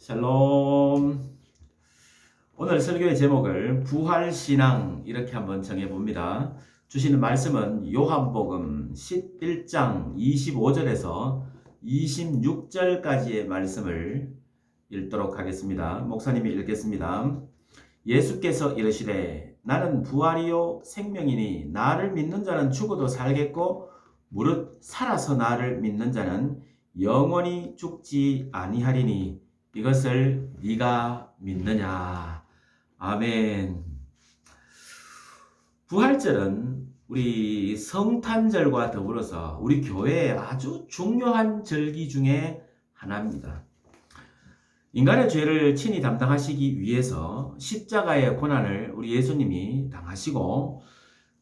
샬롬. 오늘 설교의 제목을 부활신앙 이렇게 한번 정해봅니다. 주시는 말씀은 요한복음 11장 25절에서 26절까지의 말씀을 읽도록 하겠습니다. 목사님이 읽겠습니다. 예수께서 이르시되 나는 부활이요 생명이니 나를 믿는 자는 죽어도 살겠고 무릇 살아서 나를 믿는 자는 영원히 죽지 아니하리니 이것을 네가 믿느냐. 아멘. 부활절은 우리 성탄절과 더불어서 우리 교회의 아주 중요한 절기 중에 하나입니다. 인간의 죄를 친히 담당하시기 위해서 십자가의 고난을 우리 예수님이 당하시고,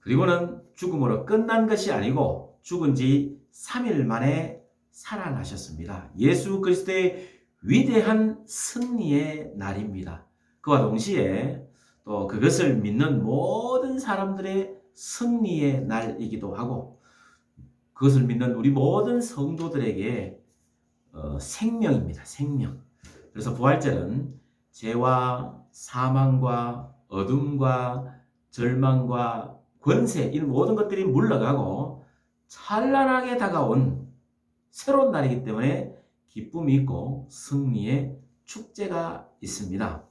그리고는 죽음으로 끝난 것이 아니고 죽은 지 3일 만에 살아나셨습니다. 예수 그리스도의 위대한 승리의 날입니다. 그와 동시에 또 그것을 믿는 모든 사람들의 승리의 날이기도 하고, 그것을 믿는 우리 모든 성도들에게 생명입니다. 생명. 그래서 부활절은 죄와 사망과 어둠과 절망과 권세, 이 모든 것들이 물러가고 찬란하게 다가온 새로운 날이기 때문에 기쁨이 있고 승리의 축제가 있습니다.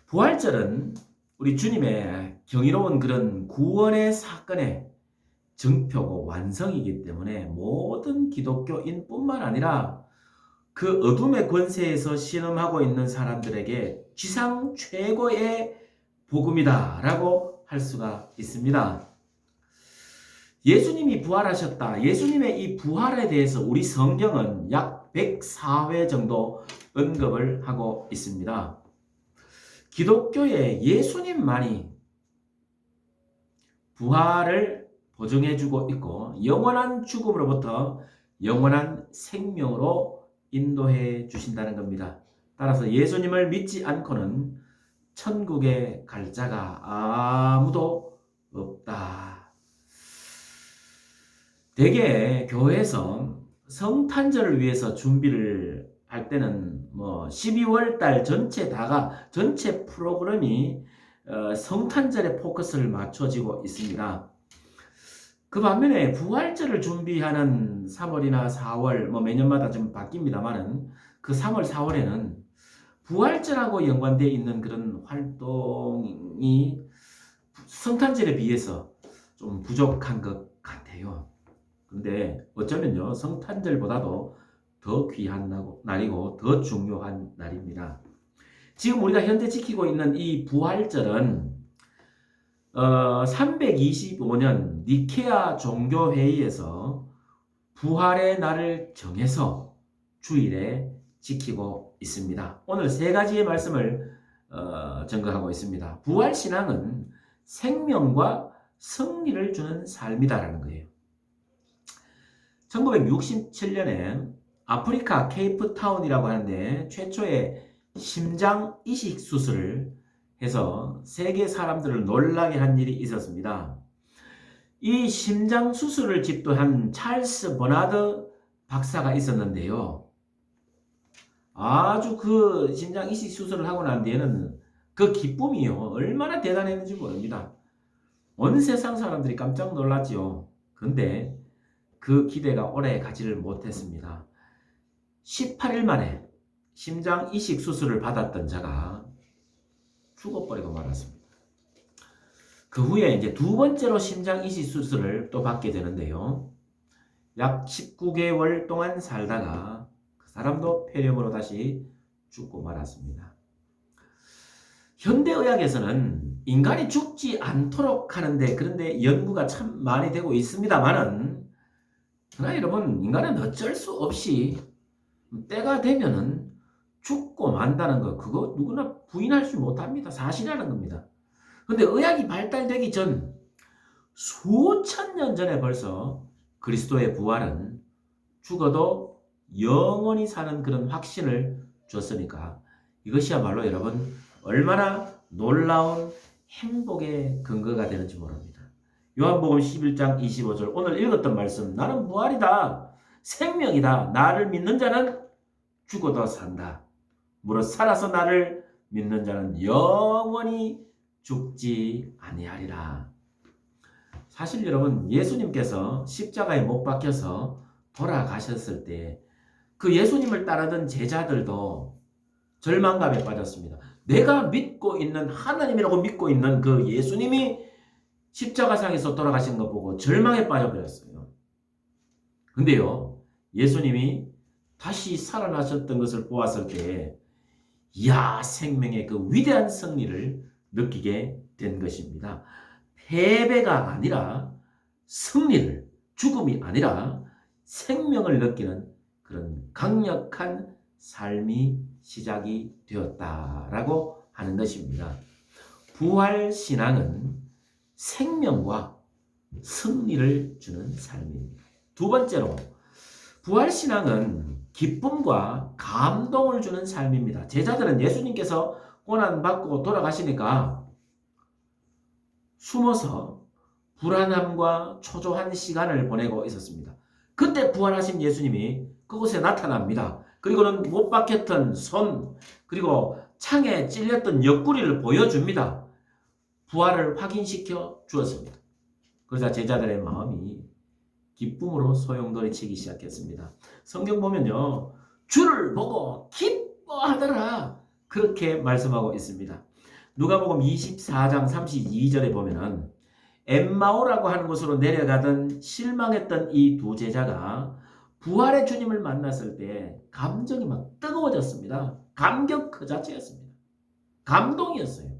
부활절은 우리 주님의 경이로운 그런 구원의 사건의 증표고 완성이기 때문에 모든 기독교인뿐만 아니라 그 어둠의 권세에서 신음하고 있는 사람들에게 지상 최고의 복음이다 라고 할 수가 있습니다. 예수님이 부활하셨다. 예수님의 이 부활에 대해서 우리 성경은 약 104회 정도 언급을 하고 있습니다. 기독교의 예수님만이 부활을 보증해주고 있고 영원한 죽음으로부터 영원한 생명으로 인도해 주신다는 겁니다. 따라서 예수님을 믿지 않고는 천국에 갈 자가 아무도 없다. 대개 교회에서 성탄절을 위해서 준비를 할 때는 12월 달 전체 프로그램이 성탄절에 포커스를 맞춰지고 있습니다. 그 반면에 부활절을 준비하는 3월이나 4월, 매년마다 좀 바뀝니다만은 그 3월, 4월에는 부활절하고 연관되어 있는 그런 활동이 성탄절에 비해서 좀 부족한 것 같아요. 근데 어쩌면요, 성탄절보다도 더 귀한 날이고 더 중요한 날입니다. 지금 우리가 현재 지키고 있는 이 부활절은 325년 니케아 종교회의에서 부활의 날을 정해서 주일에 지키고 있습니다. 오늘 세 가지의 말씀을 증거하고 있습니다. 부활신앙은 생명과 승리를 주는 삶이다라는 거예요. 1967년에 아프리카 케이프타운이라고 하는데 최초의 심장 이식 수술을 해서 세계 사람들을 놀라게 한 일이 있었습니다. 이 심장 수술을 집도한 찰스 버나드 박사가 있었는데요. 아주 그 심장 이식 수술을 하고 난 뒤에는 그 기쁨이요, 얼마나 대단했는지 모릅니다. 온 세상 사람들이 깜짝 놀랐지요. 근데 그 기대가 오래 가지를 못했습니다. 18일 만에 심장 이식 수술을 받았던 자가 죽어버리고 말았습니다. 그 후에 이제 두 번째로 심장 이식 수술을 또 받게 되는데요. 약 19개월 동안 살다가 그 사람도 폐렴으로 다시 죽고 말았습니다. 현대의학에서는 인간이 죽지 않도록 하는데, 그런데 연구가 참 많이 되고 있습니다만은, 그러나 여러분, 인간은 어쩔 수 없이 때가 되면은 죽고 만다는 거, 그거 누구나 부인할 수 못합니다. 사실이라는 겁니다. 근데 의학이 발달되기 전 수천 년 전에 벌써 그리스도의 부활은 죽어도 영원히 사는 그런 확신을 줬으니까 이것이야말로 여러분 얼마나 놀라운 행복의 근거가 되는지 모릅니다. 요한복음 11장 25절, 오늘 읽었던 말씀, 나는 부활이다, 생명이다, 나를 믿는 자는 죽어도 산다. 무릇 살아서 나를 믿는 자는 영원히 죽지 아니하리라. 사실 여러분, 예수님께서 십자가에 못 박혀서 돌아가셨을 때 그 예수님을 따르던 제자들도 절망감에 빠졌습니다. 내가 믿고 있는 하나님이라고 믿고 있는 그 예수님이 십자가상에서 돌아가신 거 보고 절망에 빠져버렸어요. 근데요, 예수님이 다시 살아나셨던 것을 보았을 때, 이야, 생명의 그 위대한 승리를 느끼게 된 것입니다. 패배가 아니라 승리를, 죽음이 아니라 생명을 느끼는 그런 강력한 삶이 시작이 되었다라고 하는 것입니다. 부활신앙은 생명과 승리를 주는 삶입니다. 두 번째로, 부활신앙은 기쁨과 감동을 주는 삶입니다. 제자들은 예수님께서 고난받고 돌아가시니까 숨어서 불안함과 초조한 시간을 보내고 있었습니다. 그때 부활하신 예수님이 그곳에 나타납니다. 그리고는 못 박혔던 손, 그리고 창에 찔렸던 옆구리를 보여줍니다. 부활을 확인시켜 주었습니다. 그러자 제자들의 마음이 기쁨으로 소용돌이치기 시작했습니다. 성경 보면요, 주를 보고 기뻐하더라, 그렇게 말씀하고 있습니다. 누가복음 24장 32절에 보면은 엠마오라고 하는 곳으로 내려가던 실망했던 이 두 제자가 부활의 주님을 만났을 때 감정이 막 뜨거워졌습니다. 감격 그 자체였습니다. 감동이었어요.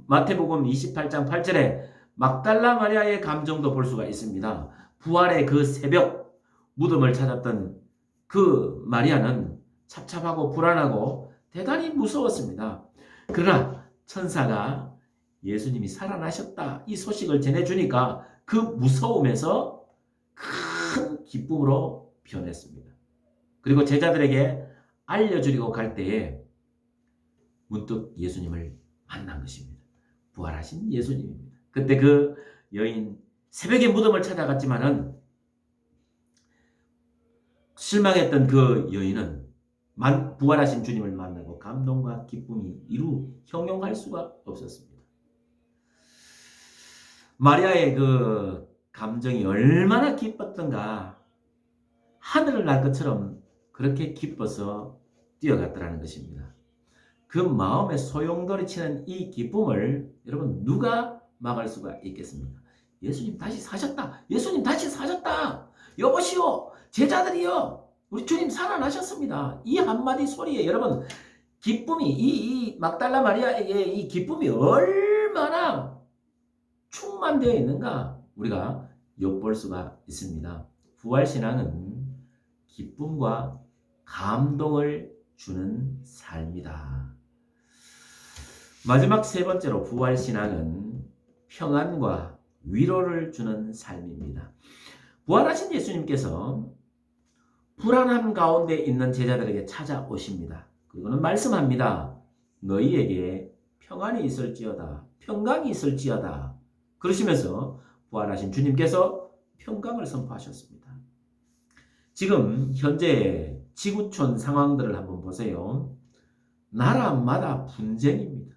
마태복음 28장 8절에 막달라 마리아의 감정도 볼 수가 있습니다. 부활의 그 새벽 무덤을 찾았던 그 마리아는 찹찹하고 불안하고 대단히 무서웠습니다. 그러나 천사가 예수님이 살아나셨다 이 소식을 전해주니까 그 무서움에서 큰 기쁨으로 변했습니다. 그리고 제자들에게 알려주려고 갈 때에 문득 예수님을 만난 것입니다. 부활하신 예수님입니다. 그때 그 여인 새벽에 무덤을 찾아갔지만은 실망했던 그 여인은 부활하신 주님을 만나고 감동과 기쁨이 이루 형용할 수가 없었습니다. 마리아의 그 감정이 얼마나 기뻤던가, 하늘을 날 것처럼 그렇게 기뻐서 뛰어갔더라는 것입니다. 그 마음에 소용돌이치는 이 기쁨을 여러분 누가 막을 수가 있겠습니까? 예수님 다시 사셨다. 예수님 다시 사셨다. 여보시오, 제자들이여, 우리 주님 살아나셨습니다. 이 한마디 소리에 여러분 기쁨이, 이 막달라 마리아에게 이 기쁨이 얼마나 충만되어 있는가 우리가 엿볼 수가 있습니다. 부활신앙은 기쁨과 감동을 주는 삶이다. 마지막 세 번째로, 부활신앙은 평안과 위로를 주는 삶입니다. 부활하신 예수님께서 불안함 가운데 있는 제자들에게 찾아오십니다. 그리고는 말씀합니다. 너희에게 평안이 있을지어다, 평강이 있을지어다. 그러시면서 부활하신 주님께서 평강을 선포하셨습니다. 지금 현재 지구촌 상황들을 한번 보세요. 나라마다 분쟁입니다.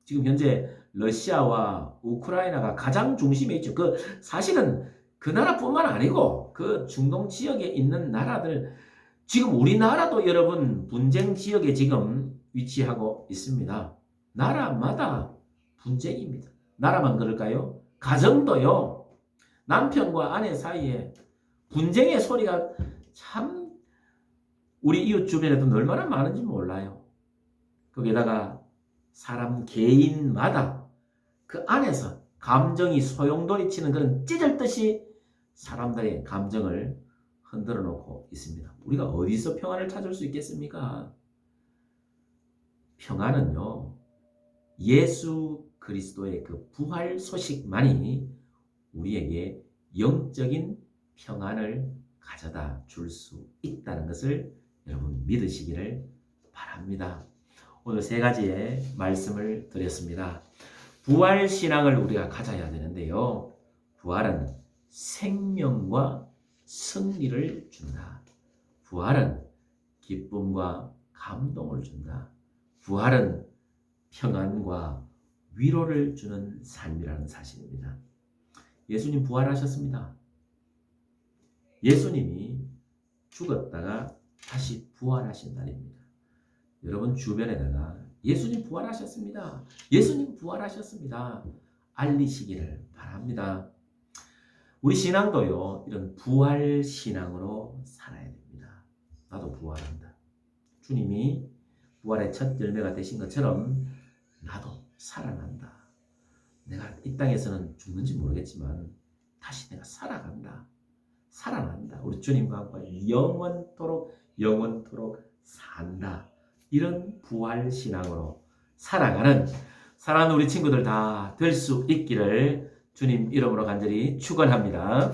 지금 현재 러시아와 우크라이나가 가장 중심에 있죠. 사실은 그 나라뿐만 아니고 그 중동 지역에 있는 나라들, 지금 우리나라도 여러분 분쟁 지역에 지금 위치하고 있습니다. 나라마다 분쟁입니다. 나라만 그럴까요? 가정도요, 남편과 아내 사이에 분쟁의 소리가 참 우리 이웃 주변에도 얼마나 많은지 몰라요. 거기다가 사람 개인마다 그 안에서 감정이 소용돌이치는 그런 찢을듯이 사람들의 감정을 흔들어 놓고 있습니다. 우리가 어디서 평안을 찾을 수 있겠습니까? 평안은요, 예수 그리스도의 그 부활 소식만이 우리에게 영적인 평안을 가져다 줄 수 있다는 것을 여러분 믿으시기를 바랍니다. 오늘 세 가지의 말씀을 드렸습니다. 부활 신앙을 우리가 가져야 되는데요. 부활은 생명과 승리를 준다. 부활은 기쁨과 감동을 준다. 부활은 평안과 위로를 주는 삶이라는 사실입니다. 예수님 부활하셨습니다. 예수님이 죽었다가 다시 부활하신 날입니다. 여러분 주변에다가 예수님 부활하셨습니다. 예수님 부활하셨습니다. 알리시기를 바랍니다. 우리 신앙도요, 이런 부활 신앙으로 살아야 됩니다. 나도 부활한다. 주님이 부활의 첫 열매가 되신 것처럼 나도 살아난다. 내가 이 땅에서는 죽는지 모르겠지만 다시 내가 살아간다. 살아난다. 우리 주님과 함께 영원토록 산다. 이런 부활 신앙으로 살아가는 사랑하는 우리 친구들 다 될 수 있기를 주님 이름으로 간절히 축원합니다.